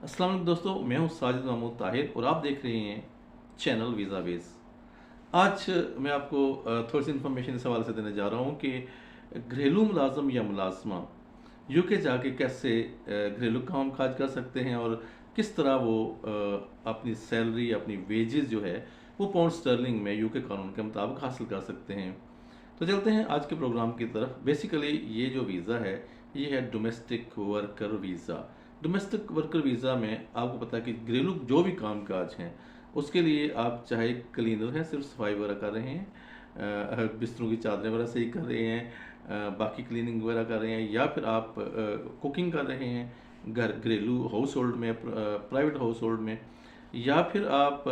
अस्सलाम वालेकुम दोस्तों, मैं हूं साजिद महमूद ताहिर और आप देख रहे हैं चैनल वीज़ा बेस। आज मैं आपको थोड़ी सी इन्फॉर्मेशन इस हवाले से देने जा रहा हूं कि घरेलू मुलाजम या मुलाजमा यूके जाके कैसे घरेलू काम काज कर सकते हैं और किस तरह वो अपनी सैलरी अपनी वेजेस जो है वो पाउंड स्टर्लिंग में यूके कानून के मुताबिक हासिल कर सकते हैं। तो चलते हैं आज के प्रोग्राम की तरफ। बेसिकली ये जो वीज़ा है ये है domestic worker visa. Domestic worker visa में आपको पता है कि घरेलू जो भी काम काज हैं उसके लिए आप चाहे क्लीनर हैं, सिर्फ सफाई वगैरह कर रहे हैं, बिस्तरों की चादरें वगैरह सही कर रहे हैं, बाकी क्लीनिंग वगैरह कर रहे हैं, या फिर आप कुकिंग कर रहे हैं घरेलू हाउस होल्ड में, प्राइवेट हाउस होल्ड में, या फिर आप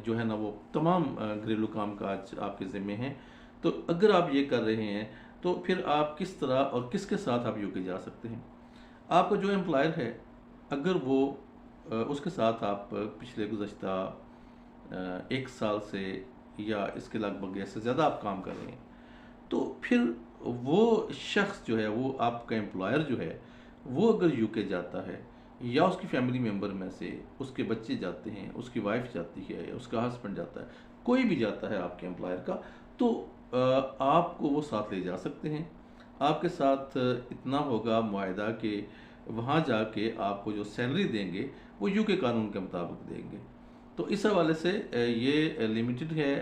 जो है ना वो तमाम घरेलू काम काज आपके ज़िम्मे हैं। तो अगर आप ये कर रहे हैं तो फिर आप किस तरह और किसके साथ आप यूके जा सकते हैं। आपका जो एम्प्लॉयर है, अगर वो उसके साथ आप पिछले गुज़श्ता 1 साल से या इसके लगभग या से ज़्यादा आप काम कर रहे हैं, तो फिर वो शख्स जो है, वो आपका एम्प्लॉयर जो है, वो अगर यूके जाता है या उसकी फैमिली मेम्बर में से उसके बच्चे जाते हैं, उसकी वाइफ जाती है या उसका हस्बैंड जाता है, कोई भी जाता है आपके एम्प्लॉयर का, तो आपको वो साथ ले जा सकते हैं। आपके साथ इतना होगा मुआहदा कि वहाँ जाके आपको जो सैलरी देंगे वो यूके कानून के मुताबिक देंगे। तो इस हवाले से ये लिमिटेड है।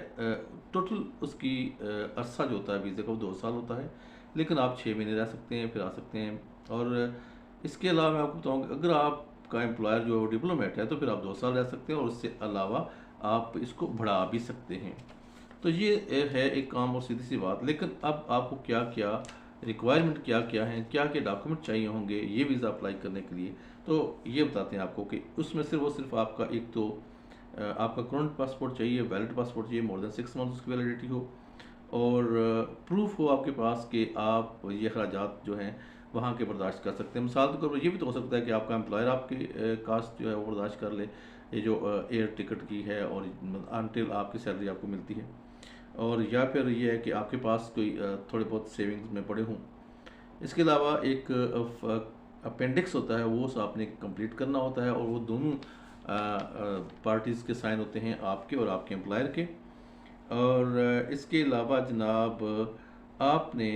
टोटल उसकी अरसा जो होता है वीज़े का वो 2 साल होता है, लेकिन आप 6 महीने रह सकते हैं, फिर आ सकते हैं। और इसके अलावा मैं आपको बताऊँ कि अगर आपका एम्प्लॉयर जो डिप्लोमेट है तो फिर आप 2 साल रह सकते हैं और उससे अलावा आप इसको बढ़ा भी सकते हैं। तो ये है एक काम और सीधी सी बात। लेकिन अब आपको क्या क्या रिक्वायरमेंट क्या क्या हैं, क्या क्या डॉक्यूमेंट चाहिए होंगे ये वीज़ा अप्लाई करने के लिए, तो ये बताते हैं आपको कि उसमें सिर्फ आपका एक तो आपका करंट पासपोर्ट चाहिए, वैलिड पासपोर्ट चाहिए, मोर देन 6 मंथ उसकी वैलिडिटी हो, और प्रूफ हो आपके पास कि आप ये अखराजात जो हैं वहाँ के बर्दाश्त कर सकते हैं। मिसाल के तौर पर ये भी तो हो सकता है कि आपका एम्प्लॉयर आपकी कास्ट जो है वो बर्दाश्त कर ले, ये जो एयर टिकट की है, और अनटिल आपकी सैलरी आपको मिलती है। और या फिर ये है कि आपके पास कोई थोड़े बहुत सेविंग्स में पड़े हों। इसके अलावा एक अपेंडिक्स होता है, वो आपने कंप्लीट करना होता है, और वो दोनों पार्टीज़ के साइन होते हैं, आपके और आपके एम्प्लॉयर के। और इसके अलावा जनाब आपने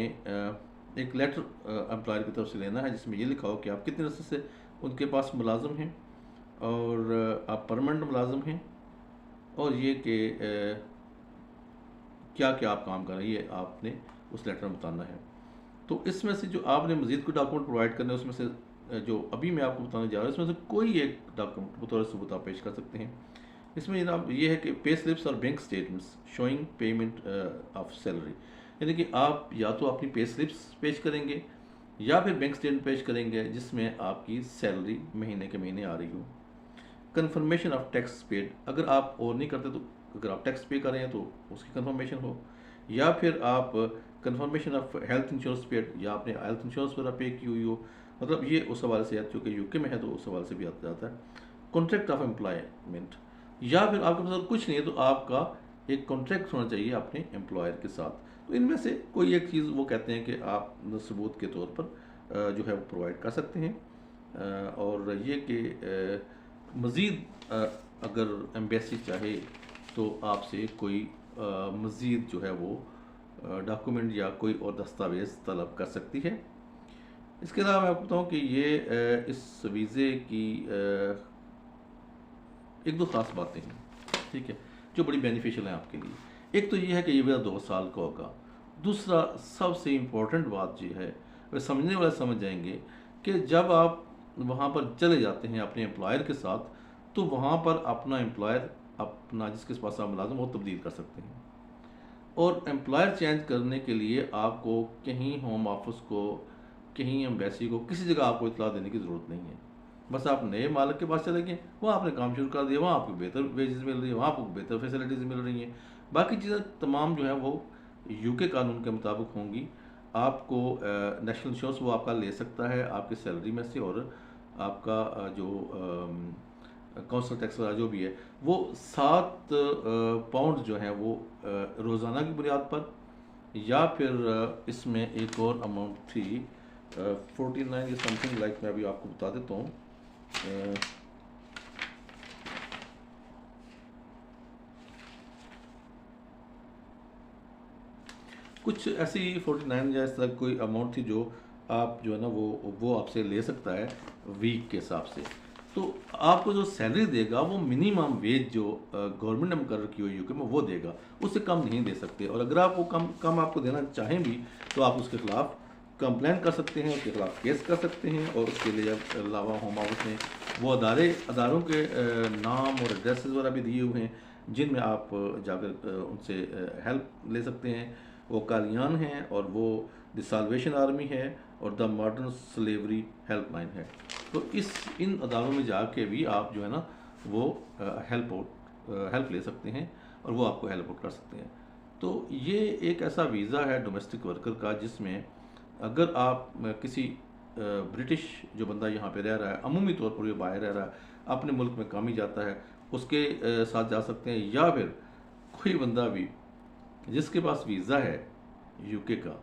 एक लेटर एम्प्लॉयर की तरफ से लेना है जिसमें ये लिखा हो कि आप कितने अरसे से उनके पास मुलाजिम हैं, और आप परमानेंट मुलाजिम हैं, और ये कि क्या क्या आप काम कर रहे हैं ये आपने उस लेटर में बताना है। तो इसमें से जो आपने मज़ीद कोई डॉक्यूमेंट प्रोवाइड करने हैं उसमें से जो अभी मैं आपको बताने जा रहा हूँ उसमें से कोई एक डॉक्यूमेंट बतौर सबूत आप पेश कर सकते हैं। इसमें जनाब ये है कि पे स्लिप्स और bank statements showing payment of salary, यानी कि आप या तो अपनी पे स्लिप्स पेश करेंगे या फिर बैंक स्टेटमेंट पेश करेंगे जिसमें आपकी सैलरी महीने के महीने आ रही हो। कंफर्मेशन ऑफ टैक्स पेड, अगर आप और नहीं करते तो अगर आप टैक्स पे कर रहे हैं तो उसकी कंफर्मेशन हो, या फिर आप confirmation of health insurance paid, या आपने हेल्थ इंश्योरेंस वगैरह पे की हुई हो, मतलब ये उस हवाले से, चूँकि यूके में है तो उस हवाले से भी आता जाता है। कॉन्ट्रैक्ट ऑफ एम्प्लॉयमेंट, या फिर आपके पास कुछ नहीं है तो आपका एक कॉन्ट्रैक्ट होना चाहिए अपने एम्प्लॉयर के साथ। तो इनमें से कोई एक चीज़ वो कहते हैं कि आप सबूत के तौर पर जो है वो प्रोवाइड कर सकते हैं। और ये कि मज़ीद अगर एम्बेसी चाहे तो आपसे कोई मज़ीद जो है वो डॉक्यूमेंट या कोई और दस्तावेज़ तलब कर सकती है। इसके अलावा मैं आपको बताऊँ कि ये इस वीज़े की एक दो ख़ास बातें हैं, ठीक है, जो बड़ी बेनिफिशियल हैं आपके लिए। एक तो ये है कि ये वीज़ा 2 साल का होगा। दूसरा सबसे इम्पोर्टेंट बात ये है, वह समझने वाले समझ जाएंगे कि जब आप वहाँ पर चले जाते हैं अपने एम्प्लॉयर के साथ, तो वहाँ पर अपना एम्प्लॉयर अपना जिसके पास आप मुलाजिम वो तब्दील कर सकते हैं। और एम्प्लॉयर चेंज करने के लिए आपको कहीं होम ऑफिस को, कहीं एम्बेसी को, किसी जगह आपको इतला देने की ज़रूरत नहीं है। बस आप नए मालिक के पास चले गए, वहाँ आपने काम शुरू कर दिया, वहाँ आपको बेहतर वेजेस मिल रही है, वहाँ आपको बेहतर फैसिलिटीज़ मिल रही हैं। बाकी चीज़ें तमाम जो है वो यूके कानून के मुताबिक होंगी। आपको नेशनल इंश्योरेंस वो आपका ले सकता है आपकी सैलरी में से, और आपका जो काउंसिल टैक्स वगैरह जो भी है वो 7 पाउंड जो है वो रोज़ाना की बुनियाद पर, या फिर इसमें एक और अमाउंट थी 49 या समथिंग, लाइक मैं अभी आपको बता देता हूँ। अ, कुछ ऐसी 49 या इस तरह कोई अमाउंट थी जो आप जो है ना वो आपसे ले सकता है वीक के हिसाब से। तो आपको जो सैलरी देगा वो मिनिमम वेज जो गवर्नमेंट ने मुकर्रर की हुई यूके में वो देगा, उससे कम नहीं दे सकते। और अगर आप वो कम कम आपको देना चाहें भी तो आप उसके खिलाफ कंप्लेन कर सकते हैं, उसके खिलाफ केस कर सकते हैं। और उसके लिए अलावा होम ऑफिस ने वो अदारों के नाम और एड्रेसेस वगैरह भी दिए हुए हैं जिनमें आप जाकर उनसे हेल्प ले सकते हैं। वो कालियान हैं और वो द साल्वेशन आर्मी है और द मॉडर्न स्लेवरी हेल्पलाइन है। तो इन अदारों में जाके भी आप जो है ना वो हेल्प ले सकते हैं और वो आपको हेल्प आउट कर सकते हैं। तो ये एक ऐसा वीज़ा है डोमेस्टिक वर्कर का जिसमें अगर आप किसी ब्रिटिश जो बंदा यहाँ पे रह रहा है, अमूमी तौर पर ये बाहर रह रहा है, अपने मुल्क में काम ही जाता है, उसके साथ जा सकते हैं। या फिर कोई बंदा भी जिसके पास वीज़ा है यूके का,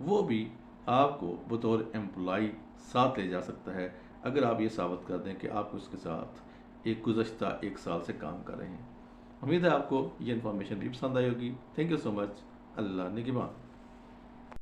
वो भी आपको बतौर एम्प्लॉई साथ ले जा सकता है अगर आप ये साबित कर दें कि आप उसके साथ गुज़श्ता 1 साल से काम कर रहे हैं। उम्मीद है आपको ये इन्फॉर्मेशन भी पसंद आई होगी। Thank you so much. Allah निगहबान।